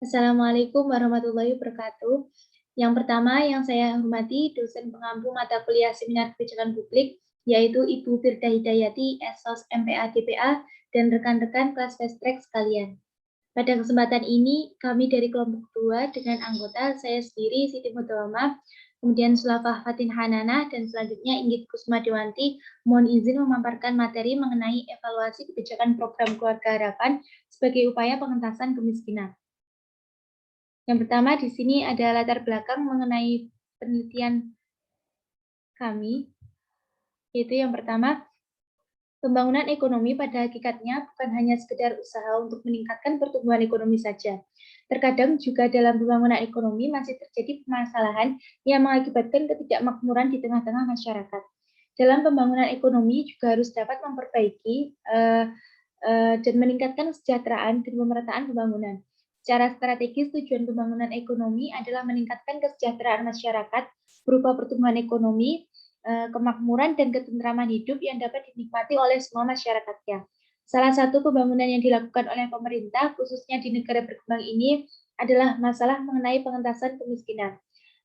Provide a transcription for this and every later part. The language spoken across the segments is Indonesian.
Assalamualaikum warahmatullahi wabarakatuh. Yang pertama yang saya hormati dosen pengampu mata kuliah Seminar Kebijakan Publik, yaitu Ibu Firda Hidayati, Esos MPA DPA, dan rekan-rekan kelas Fast Track sekalian. Pada kesempatan ini, kami dari kelompok 2 dengan anggota saya sendiri, Siti Mutawama, kemudian Sulafah Fatin Hanana, dan selanjutnya Inggit Kusma Dewanti, mohon izin memaparkan materi mengenai evaluasi kebijakan program Keluarga Harapan sebagai upaya pengentasan kemiskinan. Yang pertama di sini ada latar belakang mengenai penelitian kami, yaitu yang pertama, pembangunan ekonomi pada hakikatnya bukan hanya sekedar usaha untuk meningkatkan pertumbuhan ekonomi saja. Terkadang juga dalam pembangunan ekonomi masih terjadi permasalahan yang mengakibatkan ketidakmakmuran di tengah-tengah masyarakat. Dalam pembangunan ekonomi juga harus dapat memperbaiki dan meningkatkan kesejahteraan dan pemerataan pembangunan. Secara strategis, tujuan pembangunan ekonomi adalah meningkatkan kesejahteraan masyarakat berupa pertumbuhan ekonomi, kemakmuran, dan ketentraman hidup yang dapat dinikmati oleh semua masyarakatnya. Salah satu pembangunan yang dilakukan oleh pemerintah, khususnya di negara berkembang ini, adalah masalah mengenai pengentasan kemiskinan.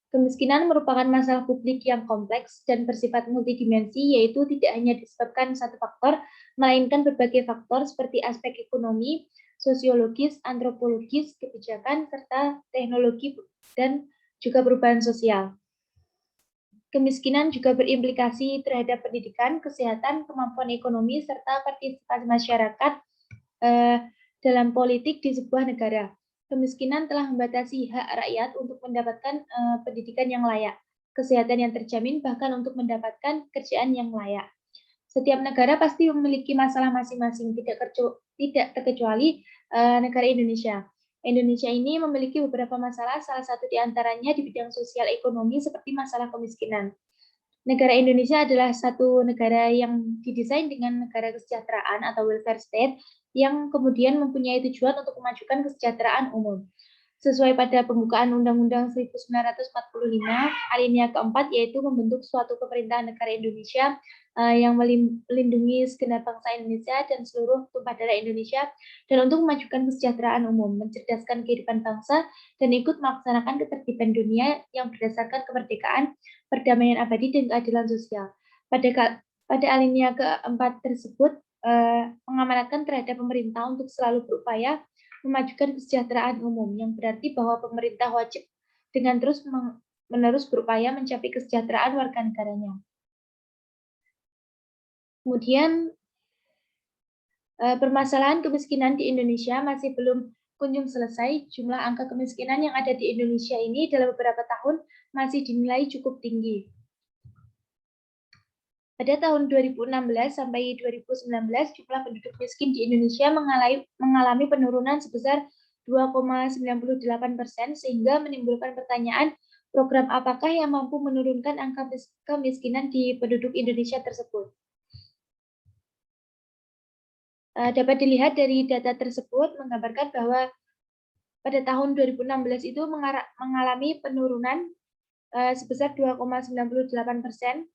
Kemiskinan merupakan masalah publik yang kompleks dan bersifat multidimensi, yaitu tidak hanya disebabkan satu faktor, melainkan berbagai faktor seperti aspek ekonomi, sosiologis, antropologis, kebijakan, serta teknologi dan juga perubahan sosial. Kemiskinan juga berimplikasi terhadap pendidikan, kesehatan, kemampuan ekonomi, serta partisipasi masyarakat dalam politik di sebuah negara. Kemiskinan telah membatasi hak rakyat untuk mendapatkan pendidikan yang layak, kesehatan yang terjamin, bahkan untuk mendapatkan kerjaan yang layak. Setiap negara pasti memiliki masalah masing-masing, tidak terkecuali negara Indonesia. Indonesia ini memiliki beberapa masalah, salah satu di antaranya di bidang sosial ekonomi seperti masalah kemiskinan. Negara Indonesia adalah satu negara yang didesain dengan negara kesejahteraan atau welfare state yang kemudian mempunyai tujuan untuk memajukan kesejahteraan umum. Sesuai pada pembukaan Undang-Undang 1945, alinea keempat, yaitu membentuk suatu pemerintahan negara Indonesia yang melindungi segenap bangsa Indonesia dan seluruh tumpah darah Indonesia, dan untuk memajukan kesejahteraan umum, mencerdaskan kehidupan bangsa, dan ikut melaksanakan ketertiban dunia yang berdasarkan kemerdekaan, perdamaian abadi, dan keadilan sosial. Pada alinea keempat tersebut, mengamanatkan terhadap pemerintah untuk selalu berupaya memajukan kesejahteraan umum, yang berarti bahwa pemerintah wajib dengan terus-menerus berupaya mencapai kesejahteraan warga negaranya. Kemudian, permasalahan kemiskinan di Indonesia masih belum kunjung selesai. Jumlah angka kemiskinan yang ada di Indonesia ini dalam beberapa tahun masih dinilai cukup tinggi. Pada tahun 2016 sampai 2019, jumlah penduduk miskin di Indonesia mengalami penurunan sebesar 2,98%, sehingga menimbulkan pertanyaan, program apakah yang mampu menurunkan angka kemiskinan di penduduk Indonesia tersebut? Dapat dilihat dari data tersebut menggambarkan bahwa pada tahun 2016 itu mengalami penurunan sebesar 2,98%.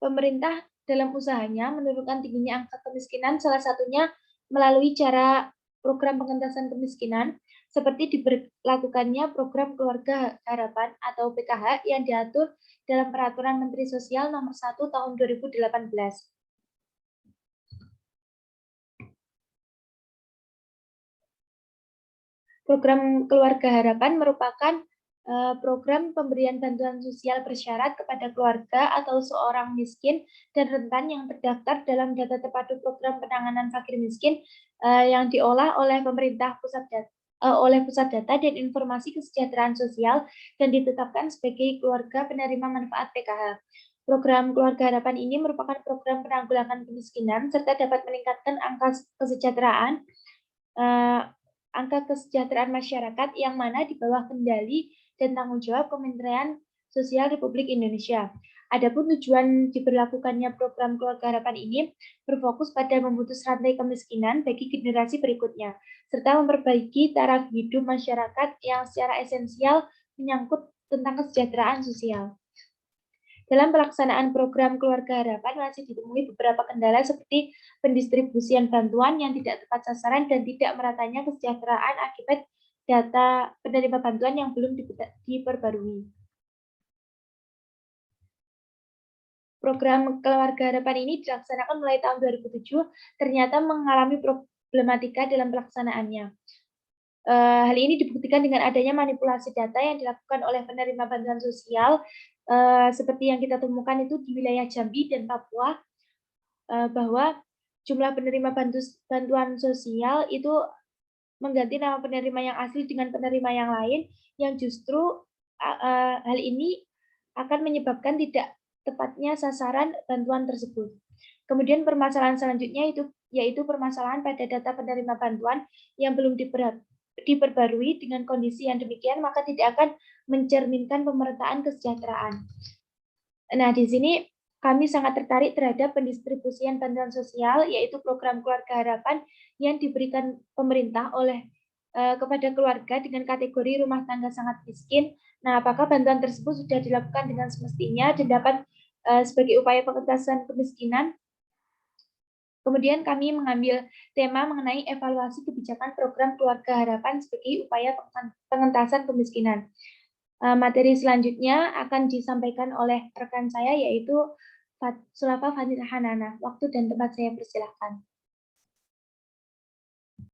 Pemerintah dalam usahanya menurunkan tingginya angka kemiskinan salah satunya melalui cara program pengentasan kemiskinan, seperti diberlakukannya program Keluarga Harapan atau PKH yang diatur dalam Peraturan Menteri Sosial Nomor 1 Tahun 2018. Program Keluarga Harapan merupakan program pemberian bantuan sosial bersyarat kepada keluarga atau seorang miskin dan rentan yang terdaftar dalam data terpadu program penanganan fakir miskin yang diolah oleh pemerintah oleh Pusat Data dan Informasi Kesejahteraan Sosial dan ditetapkan sebagai keluarga penerima manfaat PKH. Program Keluarga Harapan ini merupakan program penanggulangan kemiskinan serta dapat meningkatkan angka kesejahteraan masyarakat yang mana di bawah kendali dan tanggung jawab Kementerian Sosial Republik Indonesia. Adapun tujuan diberlakukannya program Keluarga Harapan ini berfokus pada memutus rantai kemiskinan bagi generasi berikutnya, serta memperbaiki taraf hidup masyarakat yang secara esensial menyangkut tentang kesejahteraan sosial. Dalam pelaksanaan program Keluarga Harapan masih ditemui beberapa kendala seperti pendistribusian bantuan yang tidak tepat sasaran dan tidak meratanya kesejahteraan akibat data penerima bantuan yang belum diperbarui. Program Keluarga Harapan ini dilaksanakan mulai tahun 2007, ternyata mengalami problematika dalam pelaksanaannya. Hal ini dibuktikan dengan adanya manipulasi data yang dilakukan oleh penerima bantuan sosial, seperti yang kita temukan itu di wilayah Jambi dan Papua, bahwa jumlah penerima bantuan sosial itu mengganti nama penerima yang asli dengan penerima yang lain, yang justru hal ini akan menyebabkan tidak tepatnya sasaran bantuan tersebut. Kemudian permasalahan selanjutnya yaitu permasalahan pada data penerima bantuan yang belum diperbarui. Dengan kondisi yang demikian, maka tidak akan mencerminkan pemerataan kesejahteraan. Nah, di sini kami sangat tertarik terhadap pendistribusian bantuan sosial, yaitu program Keluarga Harapan yang diberikan pemerintah kepada keluarga dengan kategori rumah tangga sangat miskin. Nah, apakah bantuan tersebut sudah dilakukan dengan semestinya dan dapat sebagai upaya pengentasan kemiskinan? Kemudian kami mengambil tema mengenai evaluasi kebijakan program Keluarga Harapan sebagai upaya pengentasan kemiskinan. Materi selanjutnya akan disampaikan oleh rekan saya, yaitu Sulafa Fadil Hanana. Waktu dan tempat saya persilahkan.